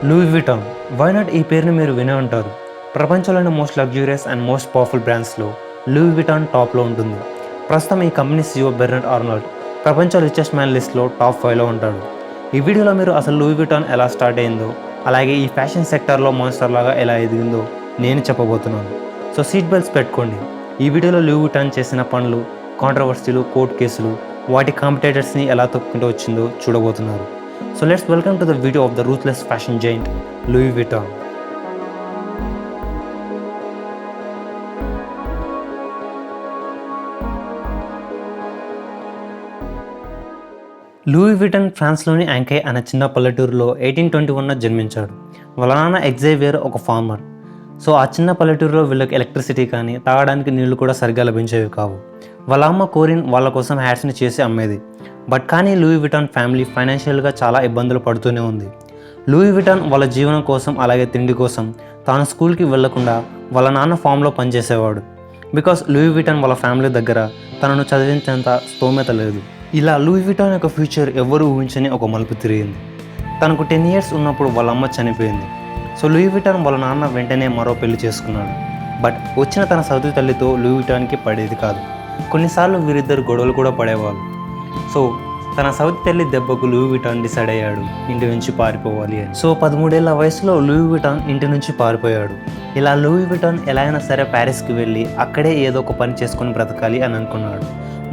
Louis Vuitton, why not ఈ పేరుని మీరు వినే ఉంటారు. ప్రపంచంలోని most luxurious and most powerful బ్రాండ్స్లో లూయి విటాన్ టాప్లో ఉంటుంది. ప్రస్తుతం ఈ కంపెనీ CEO బెర్నార్డ్ ఆర్నాల్డ్ ప్రపంచ రిచెస్ట్ మ్యాన్ లిస్ట్లో టాప్ 5లో ఉంటాడు. ఈ వీడియోలో మీరు అసలు లూయి విటాన్ ఎలా స్టార్ట్ అయిందో, అలాగే ఈ ఫ్యాషన్ సెక్టార్లో మాన్స్టర్ లాగా ఎలా ఎదిగిందో నేను చెప్పబోతున్నాను. సో సీట్ బెల్ట్స్ పెట్టుకోండి. ఈ వీడియోలో లూయి విటాన్ చేసిన పనులు, కాంట్రవర్సీలు, కోర్టు కేసులు, వాటి కాంపిటేటర్స్ని ఎలా తొక్కుంటూ వచ్చిందో చూడబోతున్నారు. So let's welcome to the video of the ruthless fashion giant Louis Vuitton. Louis Vuitton ఫ్రాన్స్లోని యాంకై అనే చిన్న పల్లెటూరులో 1821 జన్మించాడు. వాళ్ళ నాన్న ఎగ్జేవియర్ ఒక ఫార్మర్. సో ఆ చిన్న పల్లెటూరులో వీళ్ళకి ఎలక్ట్రిసిటీ కానీ తాగడానికి నీళ్లు కూడా సరిగ్గా లభించేవి కావు. వాళ్ళ అమ్మ కోరిన్ వాళ్ళ కోసం హ్యాట్స్ని చేసి అమ్మేది. కానీ లూయి విటాన్ ఫ్యామిలీ ఫైనాన్షియల్గా చాలా ఇబ్బందులు పడుతూనే ఉంది. లూయి విటాన్ వాళ్ళ జీవనం కోసం అలాగే తిండి కోసం తాను స్కూల్కి వెళ్లకుండా వాళ్ళ నాన్న ఫామ్లో పనిచేసేవాడు. బికాస్ లూయి విటాన్ వాళ్ళ ఫ్యామిలీ దగ్గర తనను చదివించేంత స్తోమత లేదు. ఇలా లూయి విటాన్ యొక్క ఫ్యూచర్ ఎవరు ఊహించని ఒక మలుపు తిరిగింది. తనకు 10 years ఉన్నప్పుడు వాళ్ళ అమ్మ చనిపోయింది. సో లూయి విటాన్ వాళ్ళ నాన్న వెంటనే మరో పెళ్లి చేసుకున్నాడు. బట్ వచ్చిన తన సౌతి తల్లితో లూయి విటాన్కి పడేది కాదు. కొన్నిసార్లు వీరిద్దరు గొడవలు కూడా పడేవాళ్ళు. సో తన సౌతి తల్లి దెబ్బకు లూయి విటాన్ డిసైడ్ అయ్యాడు ఇంటి నుంచి పారిపోవాలి అని. సో 13 ఏళ్ల వయసులో లూయి విటాన్ ఇంటి నుంచి పారిపోయాడు. ఇలా లూయి విటాన్ ఎలా అయినా సరే ప్యారిస్కి వెళ్ళి అక్కడే ఏదో ఒక పని చేసుకొని బ్రతకాలి అని అనుకున్నాడు.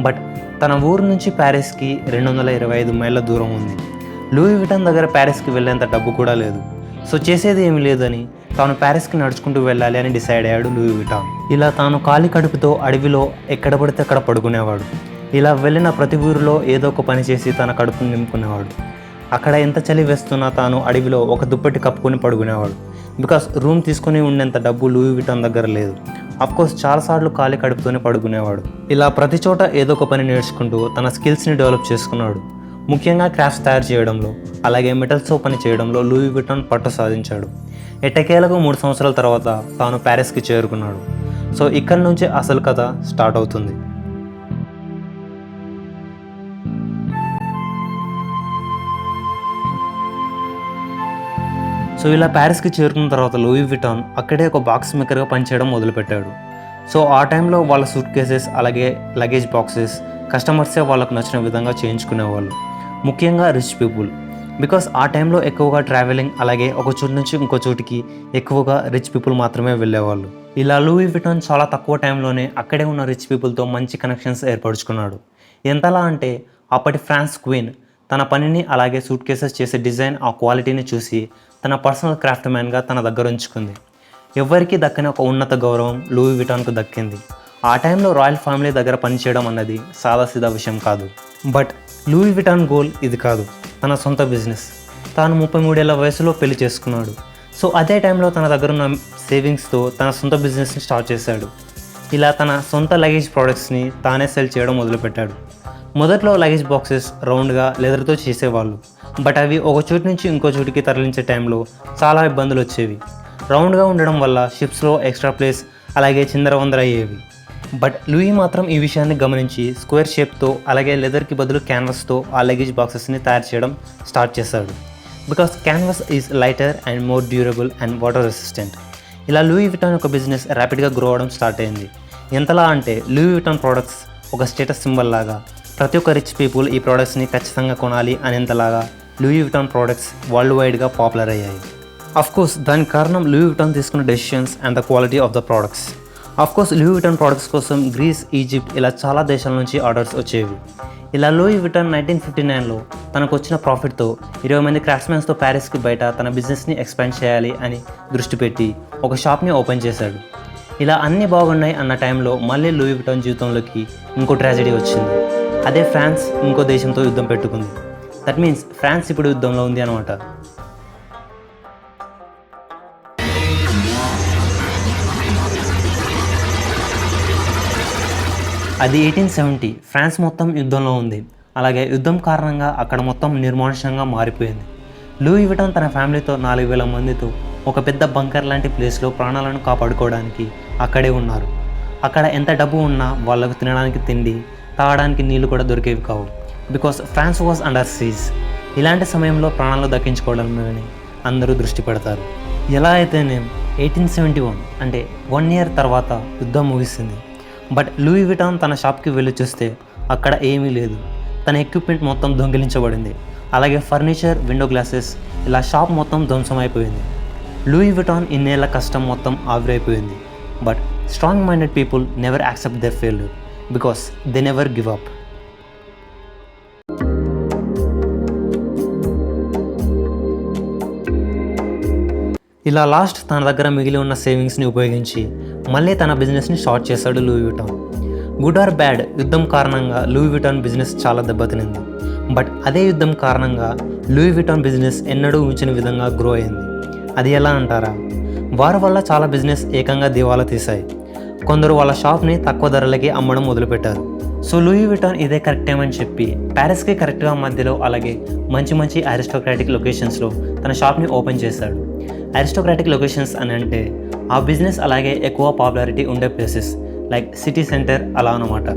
బట్ తన ఊరు నుంచి ప్యారిస్కి 225 మైళ్ళ దూరం ఉంది. లూయి విటాన్ దగ్గర ప్యారిస్కి వెళ్ళేంత డబ్బు కూడా లేదు. సో చేసేది ఏమీ లేదని తాను ప్యారిస్కి నడుచుకుంటూ వెళ్ళాలి అని డిసైడ్ అయ్యాడు లూయి విటాన్. ఇలా తాను ఖాళీ కడుపుతో అడవిలో ఎక్కడ పడితే అక్కడ పడుకునేవాడు. ఇలా వెళ్ళిన ప్రతి ఊరిలో ఏదో ఒక పని చేసి తన కడుపును నింపుకునేవాడు. అక్కడ ఎంత చలి వేస్తున్నా తాను అడవిలో ఒక దుప్పటి కప్పుకొని పడుకునేవాడు. బికాస్ రూమ్ తీసుకుని ఉండేంత డబ్బు లూయి విటాన్ దగ్గర లేదు. అఫ్కోర్స్ చాలాసార్లు ఖాళీ కడుపుతోనే పడుకునేవాడు. ఇలా ప్రతి చోట ఏదో ఒక పని నేర్చుకుంటూ తన స్కిల్స్ని డెవలప్ చేసుకున్నాడు. ముఖ్యంగా క్రాఫ్ట్స్ తయారు చేయడంలో అలాగే మెటల్స్తో పని చేయడంలో లూయి విటాన్ పట్టు సాధించాడు. ఎట్టకేలకు 3 సంవత్సరాల తర్వాత తాను ప్యారిస్కి చేరుకున్నాడు. సో ఇక్కడి నుంచి అసలు కథ స్టార్ట్ అవుతుంది. సో ఇలా ప్యారిస్కి చేరుకున్న తర్వాత లూయి విటాన్ అక్కడే ఒక బాక్స్ మేకర్గా పనిచేయడం మొదలుపెట్టాడు. సో ఆ టైంలో వాళ్ళ సూట్ కేసెస్ అలాగే లగేజ్ బాక్సెస్ కస్టమర్సే వాళ్ళకు నచ్చిన విధంగా చేయించుకునేవాళ్ళు, ముఖ్యంగా రిచ్ పీపుల్. బికాస్ ఆ టైంలో ఎక్కువగా ట్రావెలింగ్ అలాగే ఒక చోటు నుంచి ఇంకో చోటుకి ఎక్కువగా రిచ్ పీపుల్ మాత్రమే వెళ్ళేవాళ్ళు. ఇలా లూయి విటాన్ చాలా తక్కువ టైంలోనే అక్కడే ఉన్న రిచ్ పీపుల్తో మంచి కనెక్షన్స్ ఏర్పరచుకున్నాడు. ఎంతలా అంటే అప్పటి ఫ్రాన్స్ క్వీన్ తన పనిని అలాగే సూట్ కేసెస్ చేసే డిజైన్ ఆ క్వాలిటీని చూసి తన పర్సనల్ క్రాఫ్ట్ మ్యాన్గా తన దగ్గర ఉంచుకుంది. ఎవరికి దక్కని ఒక ఉన్నత గౌరవం లూయి విటాన్కు దక్కింది. ఆ టైంలో రాయల్ ఫ్యామిలీ దగ్గర పనిచేయడం అన్నది సాదాసీదా విషయం కాదు. బట్ లూయి విటాన్ గోల్ ఇది కాదు, తన సొంత బిజినెస్. తాను 33 ఏళ్ల వయసులో పెళ్లి చేసుకున్నాడు. సో అదే టైంలో తన దగ్గర ఉన్న సేవింగ్స్తో తన సొంత బిజినెస్ని స్టార్ట్ చేశాడు. ఇలా తన సొంత లగేజ్ ప్రోడక్ట్స్ని తానే సెల్ చేయడం మొదలుపెట్టాడు. మొదట్లో లగేజ్ బాక్సెస్ రౌండ్గా లెదర్తో చేసేవాళ్ళు. బట్ అవి ఒక చోటు నుంచి ఇంకో చోటుకి తరలించే టైంలో చాలా ఇబ్బందులు వచ్చేవి. రౌండ్గా ఉండడం వల్ల షిప్స్లో ఎక్స్ట్రా ప్లేస్ అలాగే చిందరవందర అయ్యేవి. బట్ లూయి మాత్రం ఈ విషయాన్ని గమనించి స్క్వేర్ షేప్తో అలాగే లెదర్కి బదులు క్యాన్వాస్తో ఆ లగేజ్ బాక్సెస్ని తయారు చేయడం స్టార్ట్ చేశాడు. Because canvas is lighter and more durable and water resistant. ఇలా లూయి విటాన్ యొక్క బిజినెస్ ర్యాపిడ్గా గ్రో అవడం స్టార్ట్ అయింది. ఎంతలా అంటే లూయి విటాన్ ప్రోడక్ట్స్ ఒక స్టేటస్ సింబల్ లాగా, ప్రతి ఒక్క రిచ్ పీపుల్ ఈ ప్రోడక్ట్స్ని ఖచ్చితంగా కొనాలి అనేంతలాగా లూయి విటాన్ ప్రోడక్ట్స్ వరల్డ్ వైడ్గా పాపులర్ అయ్యాయి. అఫ్కోర్స్ దానికి కారణం లూయి విటాన్ తీసుకున్న decisions and the quality of the products. Of course Louis Vuitton products కోసం గ్రీస్, ఈజిప్ట్ ఇలా చాలా దేశాల నుంచి ఆర్డర్స్ వచ్చేవి. ఇలా లూయి విటాన్ 1959లో తనకు వచ్చిన ప్రాఫిట్తో 20 మంది క్రాఫ్ట్స్మెన్స్తో ప్యారిస్కి బయట తన బిజినెస్ని ఎక్స్పాండ్ చేయాలి అని దృష్టి పెట్టి ఒక షాప్ని ఓపెన్ చేశాడు. ఇలా అన్నీ బాగున్నాయి అన్న టైంలో మళ్ళీ లూయి విటాన్ జీవితంలోకి ఇంకో ట్రాజెడీ వచ్చింది. అదే ఫ్రాన్స్ ఇంకో దేశంతో యుద్ధం పెట్టుకుంది. దట్ మీన్స్ ఫ్రాన్స్ ఇప్పుడు యుద్ధంలో ఉంది అనమాట. అది 1870. ఫ్రాన్స్ మొత్తం యుద్ధంలో ఉంది. అలాగే యుద్ధం కారణంగా అక్కడ మొత్తం నిర్మానుష్యంగా మారిపోయింది. లూయి విటాన్ తన ఫ్యామిలీతో 4000 మందితో ఒక పెద్ద బంకర్ లాంటి ప్లేస్లో ప్రాణాలను కాపాడుకోవడానికి అక్కడే ఉన్నారు. అక్కడ ఎంత డబ్బు ఉన్నా వాళ్ళకు తినడానికి తిండి, తాగడానికి నీళ్లు కూడా దొరికేవి కావు. Because France was under siege. ఇలాంటి సమయంలో ప్రాణాలు దక్కించుకోవడంలోనే అందరూ దృష్టి పెడతారు. ఎలా అయితేనే 1871 అంటే 1 year తర్వాత యుద్ధం ముగిసింది. బట్ లూయి విటాన్ తన షాప్కి వెళ్ళి చూస్తే అక్కడ ఏమీ లేదు. తన ఎక్విప్మెంట్ మొత్తం దొంగిలించబడింది. అలాగే ఫర్నిచర్, విండో గ్లాసెస్, ఇలా షాప్ మొత్తం ధ్వంసమైపోయింది. లూయి విటాన్ ఇన్నేళ్ల కష్టం మొత్తం ఆవిరైపోయింది. But strong minded people never accept their failure because they never give up. ఇలా లాస్ట్ తన దగ్గర మిగిలి ఉన్న సేవింగ్స్ని ఉపయోగించి మళ్ళీ తన బిజినెస్ని స్టార్ట్ చేశాడు Louis Vuitton. Good or bad, యుద్ధం కారణంగా లూయి విటాన్ బిజినెస్ చాలా దెబ్బతినింది. బట్ అదే యుద్ధం కారణంగా లూయి విటాన్ బిజినెస్ ఎన్నడూ ఊహించని విధంగా గ్రో అయింది. అది ఎలా అంటారా? వారి వల్ల చాలా బిజినెస్ ఏకంగా దివాలా తీశాయి. కొందరు వాళ్ళ షాప్ని తక్కువ ధరలకి అమ్మడం మొదలుపెట్టారు. సో లూయి విటాన్ ఇదే కరెక్ట్ టైం అని చెప్పి ప్యారిస్కి కరెక్ట్గా మధ్యలో అలాగే మంచి మంచి అరిస్టోక్రాటిక్ లొకేషన్స్లో తన షాప్ని ఓపెన్ చేశాడు. అరిస్టోక్రాటిక్ లొకేషన్స్ అని అంటే ఆ బిజినెస్ అలాగే ఎక్కువ పాపులారిటీ ఉండే ప్లేసెస్ లైక్ సిటీ సెంటర్ అలా అన్నమాట.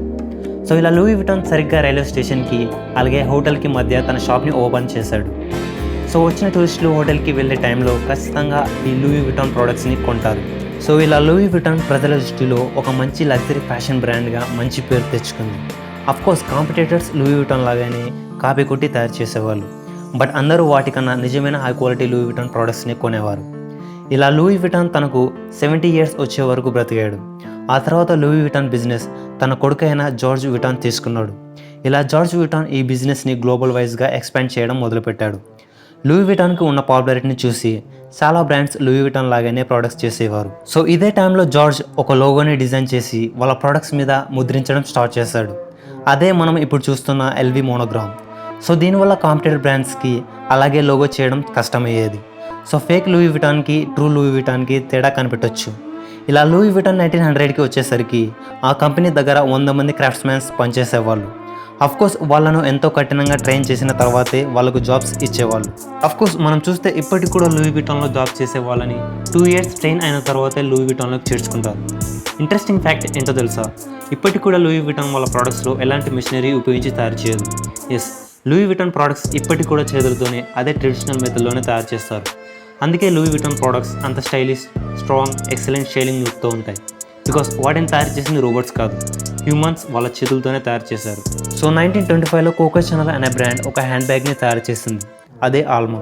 సో ఇలా లూయి విటాన్ సరిగ్గా రైల్వే స్టేషన్కి అలాగే హోటల్కి మధ్య తన షాప్ని ఓపెన్ చేశాడు. సో వచ్చిన టూరిస్టులు హోటల్కి వెళ్ళే టైంలో ఖచ్చితంగా ఈ లూయి విటాన్ ప్రోడక్ట్స్ని కొంటారు. సో ఇలా లూయి విటాన్ ప్రజల దృష్టిలో ఒక మంచి లగ్జరీ ఫ్యాషన్ బ్రాండ్గా మంచి పేరు తెచ్చుకుంది. అఫ్కోర్స్ కాంపిటేటర్స్ లూయి విటాన్ లాగానే కాపీ కొట్టి తయారు చేసేవాళ్ళు. బట్ అందరూ వాటికన్నా నిజమైన హై క్వాలిటీ లూయి విటాన్ ప్రోడక్ట్స్ని కొనేవారు. ఇలా లూయి విటాన్ తనకు 70 years వచ్చే వరకు బ్రతికాడు. ఆ తర్వాత లూయి విటాన్ బిజినెస్ తన కొడుకైన జార్జ్ విటాన్ తీసుకున్నాడు. ఇలా జార్జ్ విటాన్ ఈ బిజినెస్ని గ్లోబల్ వైజ్గా ఎక్స్పాండ్ చేయడం మొదలుపెట్టాడు. లూయి విటాన్కి ఉన్న పాపులారిటీని చూసి చాలా బ్రాండ్స్ లూయి విటాన్ లాగానే ప్రోడక్ట్స్ చేసేవారు. సో ఇదే టైంలో జార్జ్ ఒక లోగోని డిజైన్ చేసి వాళ్ళ ప్రోడక్ట్స్ మీద ముద్రించడం స్టార్ట్ చేశాడు. అదే మనం ఇప్పుడు చూస్తున్న ఎల్వి మోనోగ్రామ్. సో దీనివల్ల కాంపిటేటర్ బ్రాండ్స్కి అలాగే లోగో చేయడం కష్టమయ్యేది. సో ఫేక్ లూయి విటాన్కి ట్రూ లూయి విటాన్కి తేడా కనిపెట్టొచ్చు. ఇలా లూయి విటాన్ 1900కి వచ్చేసరికి ఆ కంపెనీ దగ్గర 100 మంది క్రాఫ్ట్స్మెన్స్ పనిచేసేవాళ్ళు. అఫ్కోర్స్ వాళ్ళను ఎంతో కఠినంగా ట్రైన్ చేసిన తర్వాతే వాళ్ళకు జాబ్స్ ఇచ్చేవాళ్ళు. అఫ్కోర్స్ మనం చూస్తే ఇప్పటికి కూడా లూయి విటాన్లో జాబ్ చేసే వాళ్ళని 2 years ట్రైన్ అయిన తర్వాతే లూయి విటాన్లోకి చేర్చుకుంటారు. ఇంట్రెస్టింగ్ ఫ్యాక్ట్ ఏంటో తెలుసా? ఇప్పటికి కూడా లూయి విటాన్ వాళ్ళ ప్రోడక్ట్స్లో ఎలాంటి మిషనరీ ఉపయోగించి తయారు చేయదు. ఎస్, లూయి విటాన్ ప్రోడక్ట్స్ ఇప్పటికి కూడా చేతులతోనే అదే ట్రెడిషనల్ మెథడ్లోనే తయారు చేస్తారు. అందుకే లూయి విటాన్ ప్రోడక్ట్స్ అంత స్టైలిష్, స్ట్రాంగ్, ఎక్సలెంట్ షైనింగ్ లుక్తో ఉంటాయి. బికాస్ వాటిని తయారు చేసింది రోబోట్స్ కాదు, హ్యూమన్స్ వాళ్ళ చేతులతోనే తయారు చేశారు. సో 1925లో కోకో ఛానల్ అనే బ్రాండ్ ఒక హ్యాండ్ బ్యాగ్ని తయారు చేసింది, అదే ఆల్మా.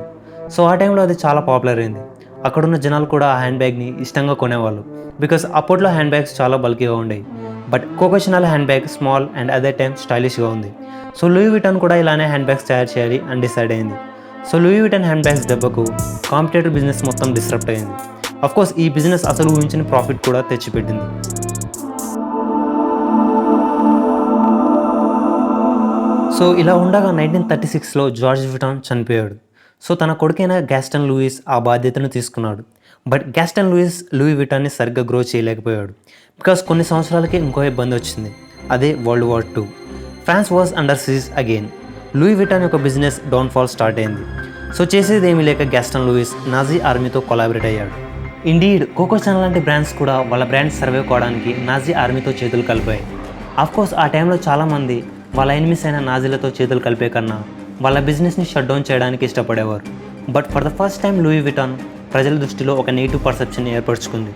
సో ఆ టైంలో అది చాలా పాపులర్ అయింది. అక్కడున్న జనాలు కూడా ఆ హ్యాండ్ బ్యాగ్ని ఇష్టంగా కొనేవాళ్ళు. బికాస్ అప్పట్లో హ్యాండ్ బ్యాగ్స్ చాలా బల్కీగా ఉండేవి. But Coco Chanel handbag small and అదే టైం స్టైలిష్గా ఉంది. సో లూయి విటాన్ కూడా ఇలానే హ్యాండ్ బ్యాగ్స్ తయారు చేయాలి అని డిసైడ్ అయింది. So Louis Vuitton handbags దెబ్బకు కాంపిటేటివ్ బిజినెస్ మొత్తం డిస్టర్బ్ అయింది. అఫ్కోర్స్ ఈ బిజినెస్ అసలు ఊహించిన ప్రాఫిట్ కూడా తెచ్చిపెట్టింది. సో ఇలా ఉండగా 1936లో జార్జ్ విటాన్ చనిపోయాడు. సో తన కొడుకైన గ్యాస్టన్ లూయిస్ ఆ బాధ్యతను తీసుకున్నాడు. బట్ గ్యాస్టన్ లూయిస్ లూయి విటాన్ని సరిగ్గా గ్రో చేయలేకపోయాడు. బికాస్ కొన్ని సంవత్సరాలకి ఇంకో ఇబ్బంది వచ్చింది, అదే world war II. France was under siege again. Louis Vuitton యొక్క బిజినెస్ డౌన్ఫాల్ స్టార్ట్ అయింది. సో చేసేది ఏమీ లేక గ్యాస్టన్ లూయిస్ నాజీ ఆర్మీతో కొలాబరేట్ అయ్యాడు. ఇండీడ్ కోకో ఛానల్ లాంటి బ్రాండ్స్ కూడా వాళ్ళ బ్రాండ్స్ సర్వైవ్ కావడానికి నాజీ ఆర్మీతో చేతులు కలిపాయి. ఆఫ్కోర్స్ ఆ టైంలో చాలామంది వాళ్ళ ఎనిమిస్ అయిన నాజీలతో చేతులు కలిపే కన్నా వాళ్ళ బిజినెస్ని షట్ డౌన్ చేయడానికి ఇష్టపడేవారు. But for the first time Louis Vuitton ప్రజల దృష్టిలో ఒక నెగిటివ్ పర్సెప్షన్ని ఏర్పరచుకుంది.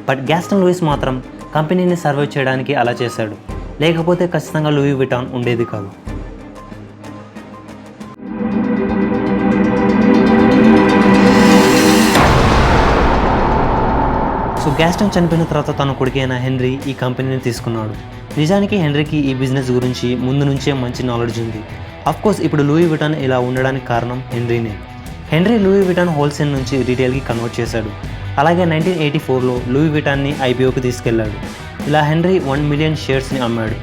బట్ గ్యాస్టన్ లూయిస్ మాత్రం కంపెనీని సర్వైవ్ చేయడానికి అలా చేశాడు. లేకపోతే ఖచ్చితంగా లూయి విటాన్ ఉండేది కాదు. సో గ్యాస్టన్ చనిపోయిన తర్వాత తన కొడుకైన హెన్రీ ఈ కంపెనీని తీసుకున్నాడు. నిజానికి హెన్రీకి ఈ బిజినెస్ గురించి ముందు నుంచే మంచి నాలెడ్జ్ ఉంది. అఫ్కోర్స్ ఇప్పుడు లూయి విటాన్ ఇలా ఉండడానికి కారణం హెన్రీనే. హెన్రీ లూయి విటాన్ హోల్సేల్ నుంచి రీటైల్కి కన్వర్ట్ చేశాడు. అలాగే 1984లో లూయి విటాన్ని IPOకి తీసుకెళ్లాడు. ఇలా హెన్రీ 1 million షేర్స్ని అమ్మాడు.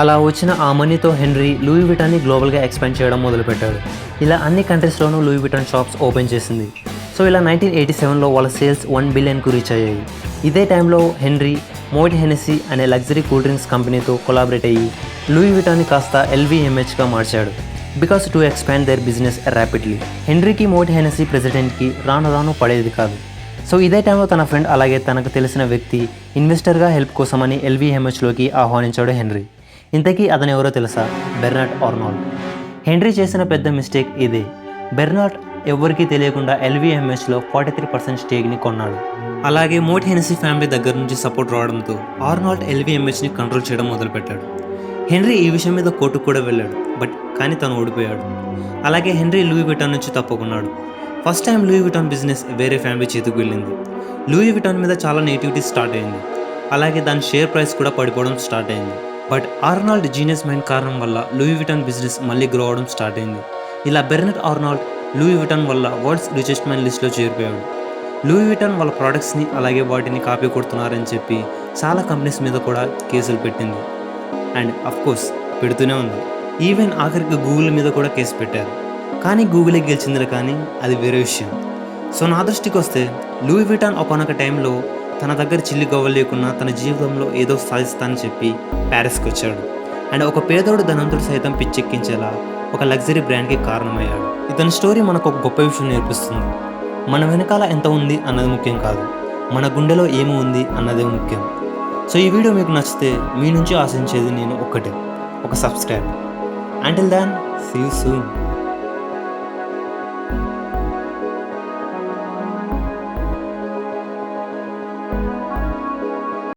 అలా వచ్చిన ఆ మనీతో హెన్రీ లూయి విటాన్ని గ్లోబల్గా ఎక్స్పాండ్ చేయడం మొదలుపెట్టాడు. ఇలా అన్ని కంట్రీస్లోనూ లూయి విటాన్ షాప్స్ ఓపెన్ చేసింది. సో ఇలా 1987లో వాళ్ళ సేల్స్ 1 billion రీచ్ అయ్యాయి. ఇదే టైంలో హెన్రీ మోయిట్ హెనెసీ అనే లగ్జరీ కూల్ డ్రింక్స్ కంపెనీతో కొలాబరేట్ అయ్యి లూయి విటాన్ని కాస్త LVMHగా మార్చాడు. Because to expand their business rapidly. హెన్రీకి మోయిట్ హెనెసీ ప్రెసిడెంట్కి రాను రాను పడేది కాదు. సో ఇదే టైంలో తన ఫ్రెండ్ అలాగే తనకు తెలిసిన వ్యక్తి ఇన్వెస్టర్గా హెల్ప్ కోసమని LVMHలోకి ఆహ్వానించాడు హెన్రీ. ఇంతకీ అతను ఎవరో తెలుసా? Bernard Arnold. హెన్రీ చేసిన పెద్ద మిస్టేక్ ఇదే. బెర్నార్డ్ ఎవరికీ తెలియకుండా LVMHలో 43% స్టేక్ని కొన్నాడు. అలాగే మోట్ హెనసీ ఫ్యామిలీ దగ్గర నుంచి సపోర్ట్ రావడంతో ఆర్నాల్డ్ LVMHని కంట్రోల్ చేయడం మొదలుపెట్టాడు. హెన్రీ ఈ విషయం మీద కోర్టుకు కూడా వెళ్ళాడు, కానీ తను ఓడిపోయాడు. అలాగే హెన్రీ లూయి విటాన్ నుంచి తప్పుకున్నాడు. First time Louis Vuitton business వేరే ఫ్యామిలీ చేతికి వెళ్ళింది. లూయి విటాన్ మీద చాలా నెగిటివిటీ స్టార్ట్ అయింది. అలాగే దాని షేర్ ప్రైస్ కూడా పడిపోవడం స్టార్ట్ అయింది. బట్ ఆర్నాల్డ్ జీనియస్ మైండ్ కారణం వల్ల లూయి విటాన్ బిజినెస్ మళ్ళీ గ్రో అవడం స్టార్ట్ అయింది. ఇలా బెర్నర్డ్ ఆర్నాల్డ్ లూయి విటాన్ వల్ల వరల్డ్స్ రిచెస్ట్ మ్యాన్ లిస్ట్లో చేరిపోయాడు. లూయి విటాన్ వాళ్ళ ప్రోడక్ట్స్ని అలాగే వాటిని కాపీ కొడుతున్నారని చెప్పి చాలా కంపెనీస్ మీద కూడా కేసులు పెట్టింది. అండ్ అఫ్కోర్స్ పెడుతూనే ఉంది. ఈవెన్ ఆఖరికి గూగుల్ మీద కూడా కేసు పెట్టారు. కానీ గూగులే గెలిచిందిలే, కానీ అది వేరే విషయం. సో నా దృష్టికి వస్తే లూయి విటాన్ ఒకనొక టైంలో తన దగ్గర చిల్లి గవ్వలు లేకున్నా తన జీవితంలో ఏదో సాధిస్తానని చెప్పి ప్యారిస్కి వచ్చాడు. అండ్ ఒక పేదోడు ధనంతుడు సైతం పిచ్చెక్కించేలా ఒక లగ్జరీ బ్రాండ్కి కారణమయ్యాడు. ఇతని స్టోరీ మనకు ఒక గొప్ప విషయం నేర్పిస్తుంది. మన వెనకాల ఎంత ఉంది అన్నది ముఖ్యం కాదు, మన గుండెలో ఏమి ఉంది అన్నదే ముఖ్యం. సో ఈ వీడియో మీకు నచ్చితే మీ నుంచి ఆశించేది నేను ఒక్కటే, ఒక subscribe. Until then see you soon.